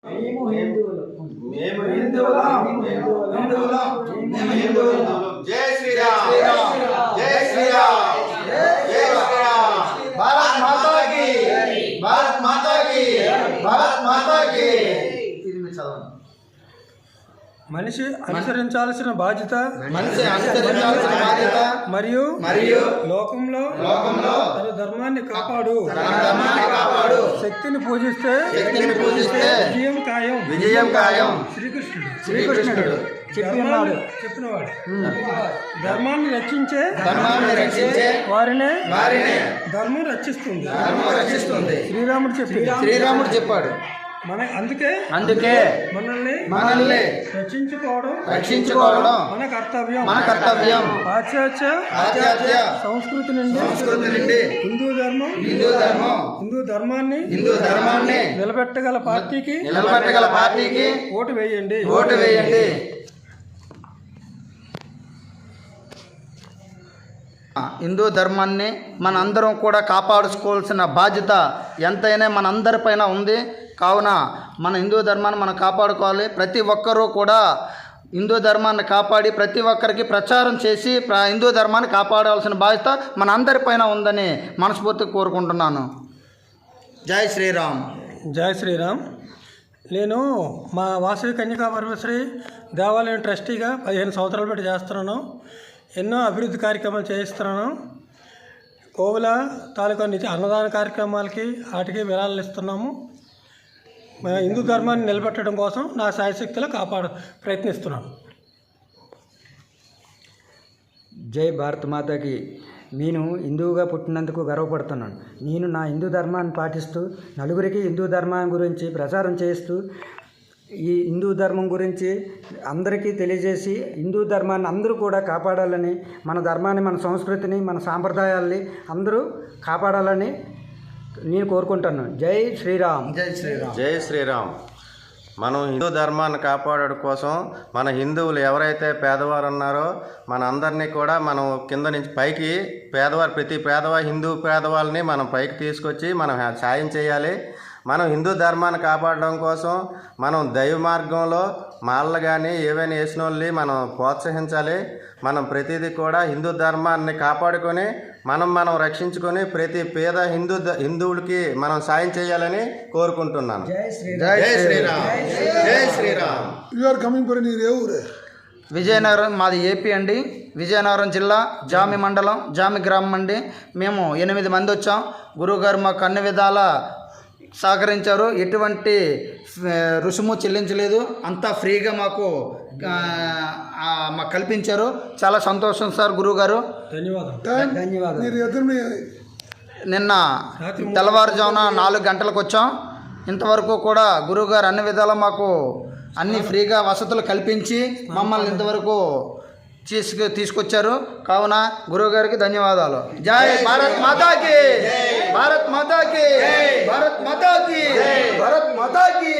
మేము హిందువులు మేము హిందువులం జై శ్రీరామ్ జై శ్రీరామ్ జై శ్రీరామ్ భారత్ మాతా కీ భారత్ మాతా కీ భారత్ మాతా కీ. ఇది మీరు చదవండి. మనిషి అనుసరించాల్సిన బాధ్యత మరియు లోకంలో తన ధర్మాన్ని కాపాడు శక్తిని పూజిస్తే విజయం ఖాయం శ్రీకృష్ణుడు చెప్పినవాడు ధర్మాన్ని రక్షించే వారినే ధర్మం రక్షిస్తుంది శ్రీరాముడు చెప్పాడు. అందుకే మనల్ని రక్షించుకోవడం మన కర్తవ్యం. పాశ్చాత్య సంస్కృతి నుండి హిందూ ధర్మాన్ని నిలబెట్టగల పార్టీకి ఓటు వేయండి. హిందూ ధర్మాన్ని మన అందరం కూడా కాపాడుకోవాల్సిన బాధ్యత ఎంతైనా మన అందరిపైన ఉంది. కావున మన హిందూ ధర్మాన్ని మనం కాపాడుకోవాలి. ప్రతి ఒక్కరూ కూడా హిందూ ధర్మాన్ని కాపాడి ప్రతి ఒక్కరికి ప్రచారం చేసి హిందూ ధర్మాన్ని కాపాడాల్సిన బాధ్యత మన అందరిపైన ఉందని మనస్ఫూర్తిగా కోరుకుంటున్నాను. జై శ్రీరామ్. జై శ్రీరామ్. నేను మా వాసవి కన్యకా పరమేశ్వరి దేవాలయం ట్రస్టీగా 15 సంవత్సరాల బట్టి చేస్తున్నాను. ఎన్నో అభివృద్ధి కార్యక్రమాలు చేయిస్తున్నాను. కోవుల తాలూకా అన్నదాన కార్యక్రమాలకి వాటికి విరాళాలు ఇస్తున్నాము. హిందూ ధర్మాన్ని నిలబెట్టడం కోసం నా శాయశక్తిలో ప్రయత్నిస్తున్నాను. జై భారత్ మాతాకి. నేను హిందువుగా పుట్టినందుకు గర్వపడుతున్నాను. నేను నా హిందూ ధర్మాన్ని పాటిస్తూ నలుగురికి హిందూ ధర్మం గురించి ప్రచారం చేస్తూ ఈ హిందూ ధర్మం గురించి అందరికీ తెలియజేసి హిందూ ధర్మాన్ని అందరూ కూడా కాపాడాలని, మన ధర్మాన్ని, మన సంస్కృతిని, మన సాంప్రదాయాల్ని అందరూ కాపాడాలని నేను కోరుకుంటున్నాను. జై శ్రీరామ్. జై శ్రీరామ్. జై శ్రీరామ్. మనం హిందూ ధర్మాన్ని కాపాడడం కోసం మన హిందువులు ఎవరైతే పేదవారు ఉన్నారో మన అందరినీ కూడా మనం కింద నుంచి పైకి ప్రతి పేదవారి హిందూ పేదవాళ్ళని మనం పైకి తీసుకొచ్చి మనం సాయం చేయాలి. మనం హిందూ ధర్మాన్ని కాపాడడం కోసం మనం దైవ మార్గంలో మాలలు కానీ ఏవైనా వేసిన వాళ్ళని మనం ప్రోత్సహించాలి. మనం ప్రతిదీ కూడా హిందూ ధర్మాన్ని కాపాడుకొని మనం రక్షించుకొని ప్రతి పేద హిందువులకి మనం సాయం చేయాలని కోరుకుంటున్నాను. జై శ్రీరామ్. జై Shriram. You are coming for నీ ఊరే? విజయనగరం, మాది ఏపీ అండి. విజయనగరం జిల్లా జామి మండలం, జామి గ్రామం అండి. మేము 8 మంది వచ్చాం. గురువుగారు మాకు అన్ని విధాల సహకరించారు. ఎటువంటి రుసుము చెల్లించలేదు. అంతా ఫ్రీగా మాకు కల్పించారు. చాలా సంతోషం సార్ గురువుగారు. ధన్యవాదాలు. నిన్న తెల్లవారుజామున 4 గంటలకు వచ్చాం. ఇంతవరకు కూడా గురువుగారు అన్ని విధాలా మాకు అన్ని ఫ్రీగా వసతులు కల్పించి మమ్మల్ని ఇంతవరకు తీసుకొచ్చారు. కావున గురువుగారికి ధన్యవాదాలు. జై భారత్ మాతాకి. భారత్ మాతాకి. భారత్ మాతాకి. భారత్ మాతాకి.